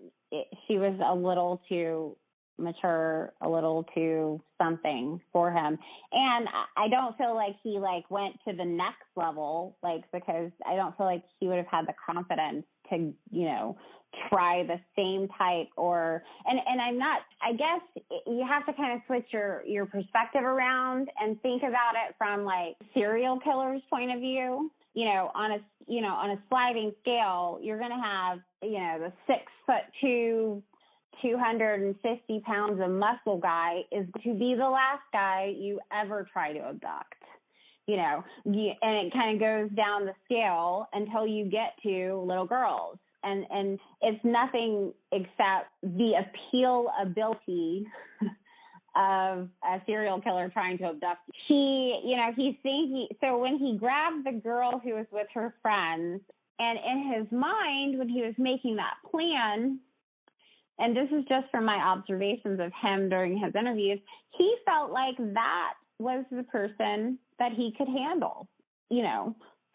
she was a little too mature a little too something for him. And I don't feel like he went to the next level, because I don't feel like he would have had the confidence to, try the same type and I'm not, I guess you have to kind of switch your perspective around and think about it from serial killer's point of view. On a sliding scale, you're going to have, the 6'2", 250 pounds of muscle guy is to be the last guy you ever try to abduct. And it kind of goes down the scale until you get to little girls. And it's nothing except the appeal ability of a serial killer trying to abduct. So when he grabbed the girl who was with her friends, and in his mind, when he was making that plan, and this is just from my observations of him during his interviews, he felt like that was the person that he could handle,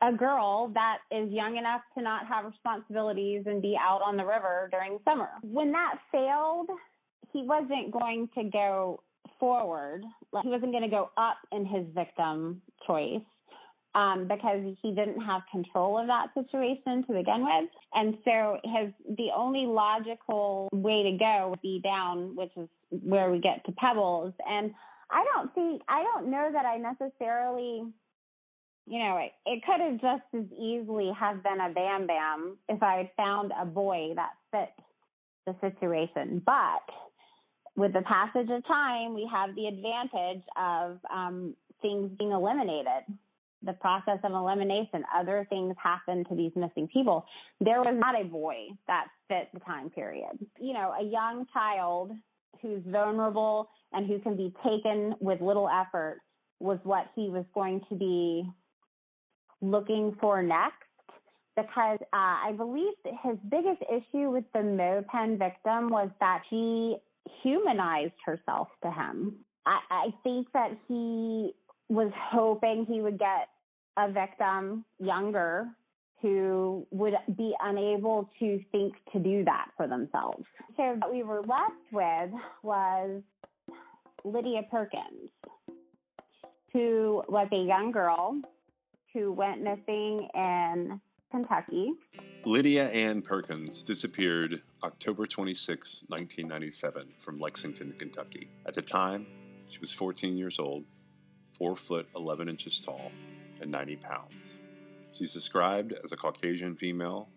a girl that is young enough to not have responsibilities and be out on the river during summer. When that failed, he wasn't going to go forward. He wasn't going to go up in his victim choice because he didn't have control of that situation to begin with. And so the only logical way to go would be down, which is where we get to Pebbles. And I don't know that I necessarily, it could have just as easily have been a Bam Bam if I had found a boy that fit the situation. But with the passage of time, we have the advantage of things being eliminated. The process of elimination, other things happen to these missing people. There was not a boy that fit the time period. A young child who's vulnerable and who can be taken with little effort was what he was going to be looking for next, because I believe that his biggest issue with the Mopen victim was that she humanized herself to him. I think that he was hoping he would get a victim younger who would be unable to think to do that for themselves. So what we were left with was Lydia Perkins, who was a young girl who went missing in Kentucky. Lydia Ann Perkins disappeared October 26, 1997, from Lexington, Kentucky. At the time, she was 14 years old, 4 foot 11 inches tall, and 90 pounds. She's described as a Caucasian female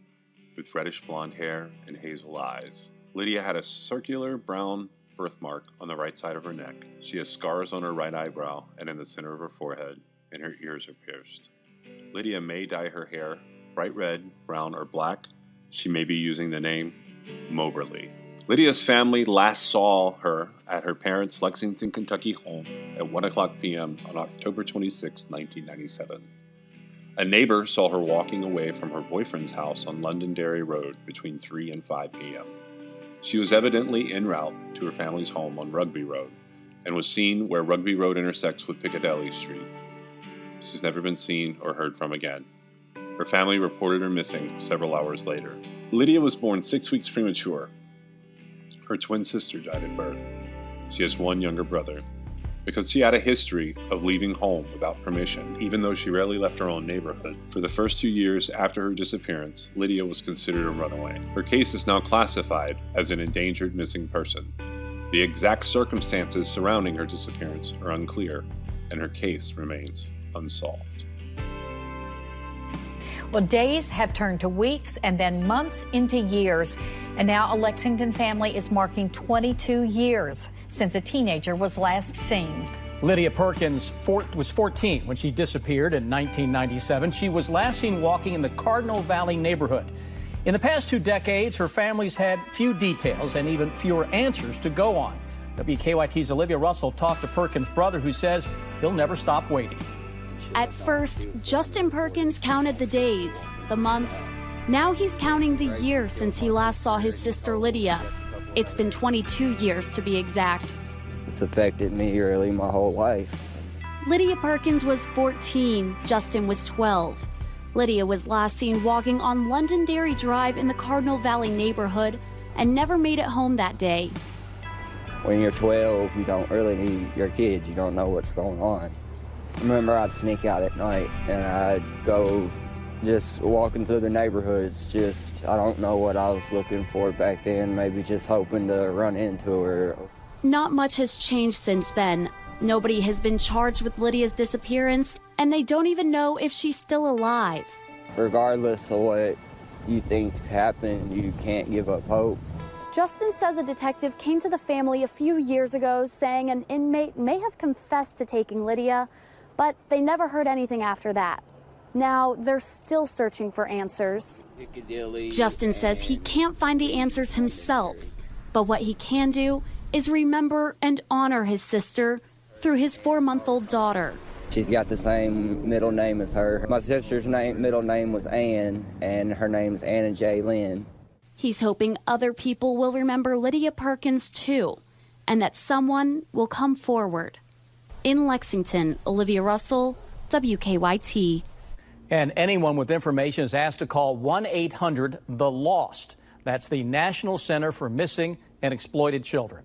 with reddish blonde hair and hazel eyes. Lydia had a circular brown birthmark on the right side of her neck. She has scars on her right eyebrow and in the center of her forehead, and her ears are pierced. Lydia may dye her hair bright red, brown, or black. She may be using the name Moberly. Lydia's family last saw her at her parents' Lexington, Kentucky home at 1 o'clock p.m. on October 26, 1997. A neighbor saw her walking away from her boyfriend's house on Londonderry Road between 3 and 5 p.m. She was evidently en route to her family's home on Rugby Road and was seen where Rugby Road intersects with Piccadilly Street. She's never been seen or heard from again. Her family reported her missing several hours later. Lydia was born 6 weeks premature. Her twin sister died at birth. She has one younger brother. Because she had a history of leaving home without permission, even though she rarely left her own neighborhood. For the first 2 years after her disappearance, Lydia was considered a runaway. Her case is now classified as an endangered missing person. The exact circumstances surrounding her disappearance are unclear, and her case remains unsolved. Well, days have turned to weeks and then months into years. And now a Lexington family is marking 22 years since a teenager was last seen. Lydia Perkins was 14 when she disappeared in 1997. She was last seen walking in the Cardinal Valley neighborhood. In the past 2 decades, her family's had few details and even fewer answers to go on. WKYT's Olivia Russell talked to Perkins' brother, who says he'll never stop waiting. At first, Justin Perkins counted the days, the months. Now he's counting the years since he last saw his sister Lydia. It's been 22 years to be exact. It's affected me really my whole life. Lydia Perkins was 14, Justin was 12. Lydia was last seen walking on Londonderry Drive in the Cardinal Valley neighborhood and never made it home that day. when you're 12, you don't really need your kids. You don't know what's going on. I remember I'd sneak out at night and I'd go just walking through the neighborhoods. I don't know what I was looking for back then, maybe just hoping to run into her. Not much has changed since then. Nobody has been charged with Lydia's disappearance, and they don't even know if she's still alive. Regardless of what you think's happened, you can't give up hope. Justin says a detective came to the family a few years ago saying an inmate may have confessed to taking Lydia, but they never heard anything after that. Now they're still searching for answers. Justin says he can't find the answers himself, but what he can do is remember and honor his sister through his 4-month-old daughter. She's got the same middle name as her. My sister's middle name was Ann, and her name's Anna J. Lynn. He's hoping other people will remember Lydia Perkins too, and that someone will come forward. In Lexington, Olivia Russell, WKYT. And anyone with information is asked to call 1-800-THE-LOST. That's the National Center for Missing and Exploited Children.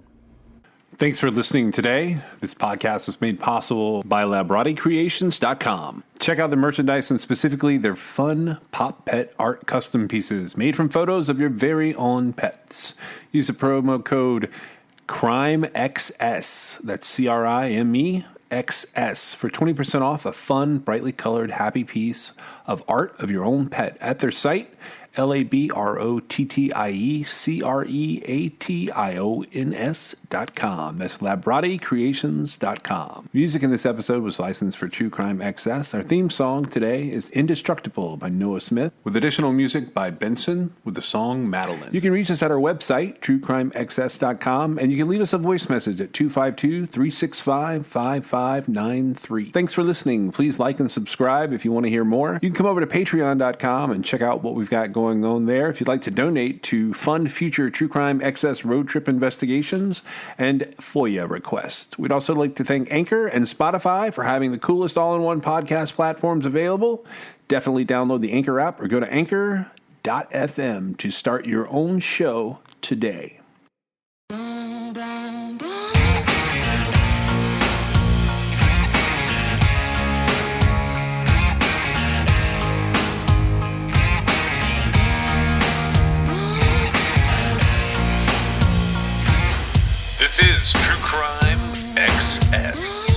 Thanks for listening today. This podcast was made possible by LabratiCreations.com. Check out the merchandise and specifically their fun pop pet art custom pieces made from photos of your very own pets. Use the promo code CRIMEXS, that's CRIMEXS, for 20% off a fun, brightly colored, happy piece of art of your own pet at their site, LabrotieCreations.com. That's LabratiCreations.com. Music in this episode was licensed for True Crime XS. Our theme song today is Indestructible by Noah Smith, with additional music by Benson with the song Madeline. You can reach us at our website, truecrimexs.com, and you can leave us a voice message at 252-365-5593. Thanks for listening. Please like and subscribe if you want to hear more. You can come over to patreon.com and check out what we've got going on there if you'd like to donate to fund future True Crime XS road trip investigations and FOIA requests. We'd also like to thank Anchor and Spotify for having the coolest all-in-one podcast platforms available. Definitely download the Anchor app or go to anchor.fm to start your own show today. This is True Crime XS.